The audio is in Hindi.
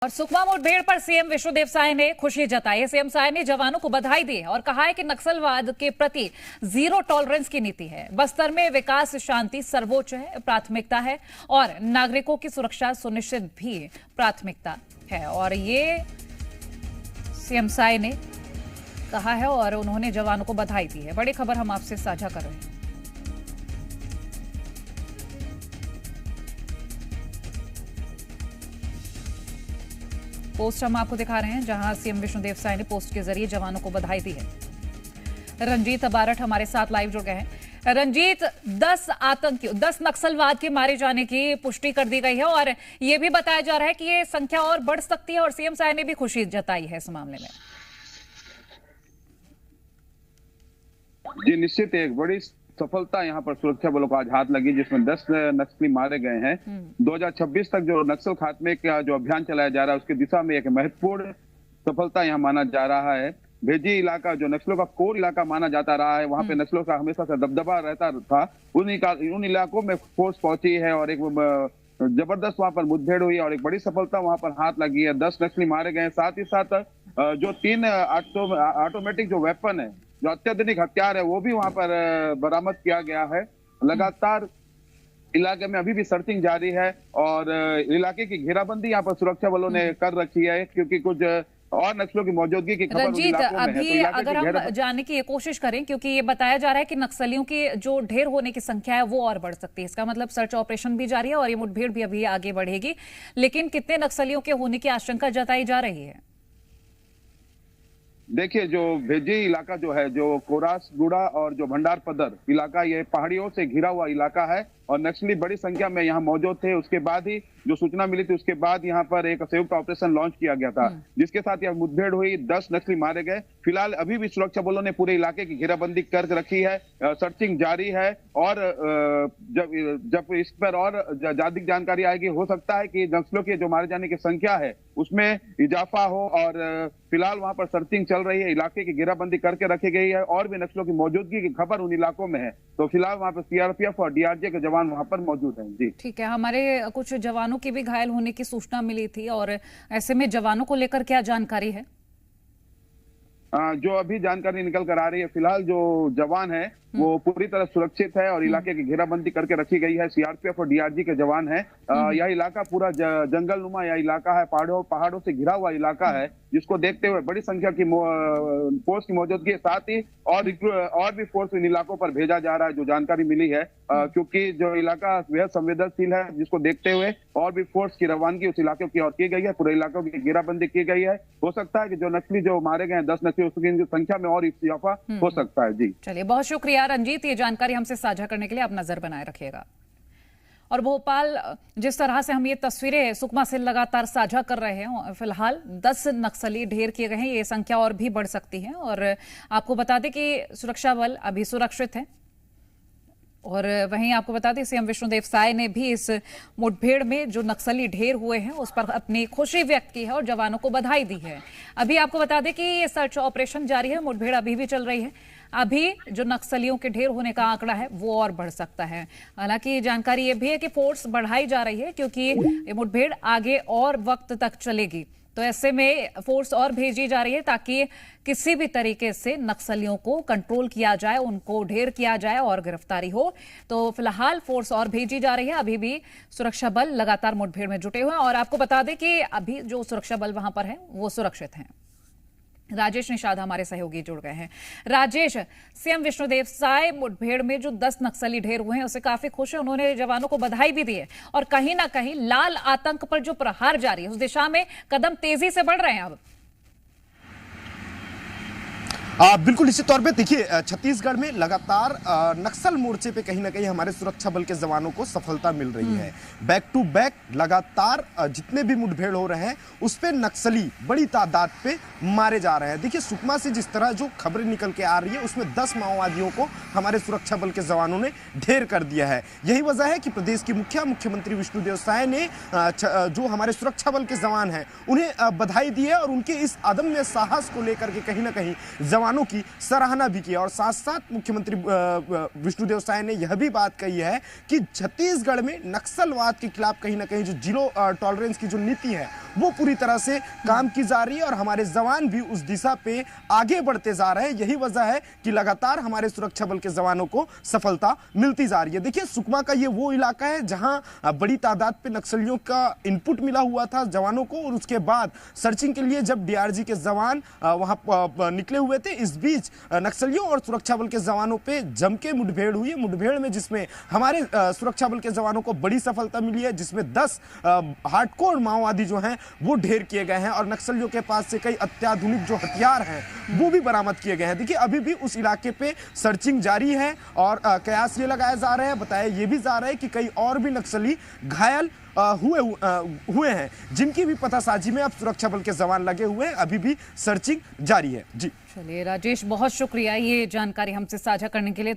और सुकमा मुठभेड़ पर सीएम विष्णुदेव साय ने खुशी जताई। सीएम साय ने जवानों को बधाई दी और कहा है कि नक्सलवाद के प्रति जीरो टॉलरेंस की नीति है। बस्तर में विकास शांति सर्वोच्च प्राथमिकता है और नागरिकों की सुरक्षा सुनिश्चित भी प्राथमिकता है। और ये सीएम साय ने कहा है और उन्होंने जवानों को बधाई दी है। बड़ी खबर हम आपसे साझा कर रहे हैं। पोस्ट हम आपको दिखा रहे हैं जहां सीएम विष्णुदेव साय ने पोस्ट के जरिए जवानों को बधाई दी है। रंजीत बारठ हमारे साथ लाइव जुड़ गए हैं। रंजीत, 10 नक्सलवाद के मारे जाने की पुष्टि कर दी गई है और यह भी बताया जा रहा है कि ये संख्या और बढ़ सकती है और सीएम साय ने भी खुशी जताई है इस मामले में। जी निश्चित एक बड़ी सफलता यहाँ पर सुरक्षा बलों को आज हाथ लगी, जिसमें 10 नक्सली मारे गए हैं। 2026 तक जो नक्सल खात्मे का जो अभियान चलाया जा रहा है उसकी दिशा में एक महत्वपूर्ण सफलता यहाँ माना जा रहा है। भेजी इलाका जो नक्सलों का कोर इलाका माना जाता रहा है, वहां पे नक्सलों का हमेशा से दबदबा रहता था। उन इलाकों में फोर्स पहुंची है और एक जबरदस्त वहां पर मुठभेड़ हुई और एक बड़ी सफलता वहां पर हाथ लगी है। 10 नक्सली मारे गए। साथ ही साथ जो 3 ऑटोमेटिक जो वेपन है, जो अत्याधुनिक हथियार है, वो भी वहां पर बरामद किया गया है। लगातार इलाके में अभी भी सर्चिंग जारी है और इलाके की घेराबंदी यहाँ पर सुरक्षा बलों ने कर रखी है, क्योंकि कुछ और नक्सलों की मौजूदगी की खबर रंजीत, अभी अगर हम जानने की कोशिश करें, क्योंकि ये बताया जा रहा है कि नक्सलियों की जो ढेर होने की संख्या है वो और बढ़ सकती है। इसका मतलब सर्च ऑपरेशन भी जारी है और ये मुठभेड़ भी अभी आगे बढ़ेगी। लेकिन कितने नक्सलियों के होने की आशंका जताई जा रही है? देखिए, जो भेजी इलाका जो है, जो कोरासगुड़ा और जो भंडार पदर इलाका, ये पहाड़ियों से घिरा हुआ इलाका है और नक्सली बड़ी संख्या में यहाँ मौजूद थे। उसके बाद ही जो सूचना मिली थी उसके बाद यहाँ पर एक संयुक्त ऑपरेशन लॉन्च किया गया था, जिसके साथ यह मुठभेड़ हुई। 10 नक्सली मारे गए। फिलहाल अभी भी सुरक्षा बलों ने पूरे इलाके की घेराबंदी कर रखी है, सर्चिंग जारी है और जब इस पर और ज्यादा जानकारी आएगी, हो सकता है कि नक्सलों के जो मारे जाने की संख्या है उसमें इजाफा हो। और फिलहाल वहां पर सर्चिंग चल रही है, इलाके की घेराबंदी करके रखी गई है और भी नक्सलों की मौजूदगी की खबर उन इलाकों में है। तो फिलहाल वहां पर सीआरपीएफ और डीआरजी के जवान वहां पर मौजूद हैं। जी ठीक है। हमारे कुछ जवानों की भी घायल होने की सूचना मिली थी और ऐसे में जवानों को लेकर क्या जानकारी है? जो अभी जानकारी निकल कर आ रही है, फिलहाल जो जवान है वो पूरी तरह सुरक्षित है और इलाके की घेराबंदी करके रखी गई है। सीआरपीएफ और डीआरजी के जवान हैं। यह इलाका पूरा जंगल नुमा यह इलाका है, पहाड़ों से घिरा हुआ इलाका है, जिसको देखते हुए बड़ी संख्या की फोर्स की मौजूदगी के साथ ही और भी फोर्स इन इलाकों पर भेजा जा रहा है, जो जानकारी मिली है। क्योंकि जो इलाका बेहद संवेदनशील है, जिसको देखते हुए और भी फोर्स की रवानगी उस इलाके की ओर की गई है। पूरे इलाकों की घेराबंदी की गई है। हो सकता है कि जो नक्सली जो मारे गए हैं 10 नक्सली, उसकी संख्या में और इजाफा हो सकता है। जी चलिए, बहुत शुक्रिया रंजीत, ये जानकारी हमसे साझा करने के लिए। आप नजर बनाए रखिएगा। और भोपाल, जिस तरह से हम ये तस्वीरें सुकमा से लगातार साझा कर रहे हैं, फिलहाल 10 नक्सली ढेर किए गए हैं। ये संख्या और भी बढ़ सकती है और आपको बता दें कि सुरक्षा बल अभी सुरक्षित है। और वहीं आपको बता दें सीएम विष्णुदेव साय ने भी इस मुठभेड़ में जो नक्सली ढेर हुए हैं उस पर अपनी खुशी व्यक्त की है और जवानों को बधाई दी है। अभी आपको बता दें कि ये सर्च ऑपरेशन जारी है, मुठभेड़ अभी भी चल रही है। अभी जो नक्सलियों के ढेर होने का आंकड़ा है वो और बढ़ सकता है। हालांकि जानकारी ये भी है कि फोर्स बढ़ाई जा रही है, क्योंकि ये मुठभेड़ आगे और वक्त तक चलेगी। तो ऐसे में फोर्स और भेजी जा रही है ताकि किसी भी तरीके से नक्सलियों को कंट्रोल किया जाए, उनको ढेर किया जाए और गिरफ्तारी हो। तो फिलहाल फोर्स और भेजी जा रही है। अभी भी सुरक्षा बल लगातार मुठभेड़ में जुटे हुए हैं और आपको बता दें कि अभी जो सुरक्षा बल वहां पर है वो सुरक्षित हैं। राजेश निषाद हमारे सहयोगी जुड़ गए हैं। राजेश, सीएम विष्णुदेव साय मुठभेड़ में जो 10 नक्सली ढेर हुए हैं उससे काफी खुश है। उन्होंने जवानों को बधाई भी दी है और कहीं ना कहीं लाल आतंक पर जो प्रहार जारी है उस दिशा में कदम तेजी से बढ़ रहे हैं अब। बिल्कुल निश्चित तौर पे देखिए, छत्तीसगढ़ में लगातार नक्सल मोर्चे पे कहीं ना कहीं हमारे सुरक्षा बल के जवानों को सफलता मिल रही है। बैक टू बैक लगातार जितने भी मुठभेड़ हो रहे हैं उस पे नक्सली बड़ी तादाद पे मारे जा रहे हैं। देखिए, सुकमा से जिस तरह जो खबरें निकल के आ रही है उसमें 10 माओवादियों को हमारे सुरक्षा बल के जवानों ने ढेर कर दिया है। यही वजह है कि प्रदेश की मुख्यमंत्री विष्णुदेव साय ने जो हमारे सुरक्षा बल के जवान हैं उन्हें बधाई दी है और उनके इस अदम्य साहस को लेकर के कहीं ना कहीं जवान जवानों की सराहना भी की और साथ साथ मुख्यमंत्री विष्णुदेव साय ने यह भी बात कही है कि छत्तीसगढ़ में नक्सलवाद के खिलाफ कहीं ना कहीं जो जीरो टॉलरेंस की जो नीति है वो पूरी तरह से काम की जा रही है और हमारे जवान भी उस दिशा पे आगे बढ़ते जा रहे हैं। यही वजह है कि लगातार हमारे सुरक्षा बल के जवानों को सफलता मिलती जा रही है। देखिए, सुकमा का ये वो इलाका है जहां बड़ी तादाद पे नक्सलियों का इनपुट मिला हुआ था जवानों को और उसके बाद सर्चिंग के लिए जब डीआरजी के जवान वहां निकले हुए थे, इस बीच नक्सलियों और सुरक्षा बल के जवानों पे जम के मुठभेड़ हुई है। मुठभेड़ में जिसमें हमारे सुरक्षा बल के जवानों को बड़ी सफलता मिली है, जिसमें 10 हार्डकोर माओवादी जो हैं वो ढेर किए गए हैं और नक्सलियों के पास से कई अत्याधुनिक जो हथियार हैं वो भी बरामद किए गए हैं। देखिए, अभी भी उस इलाके पे सर्चिंग जारी है और कयास ये लगाए जा रहे हैं, बताया ये भी जा रहा है कि कई और भी नक्सली घायल हुए हैं, जिनकी भी पतासाजी में अब सुरक्षा बल के जवान लगे हुए हैं। अभी भी सर्चिंग जारी है। जी चलिए राजेश, बहुत शुक्रिया ये जानकारी हमसे साझा करने के लिए।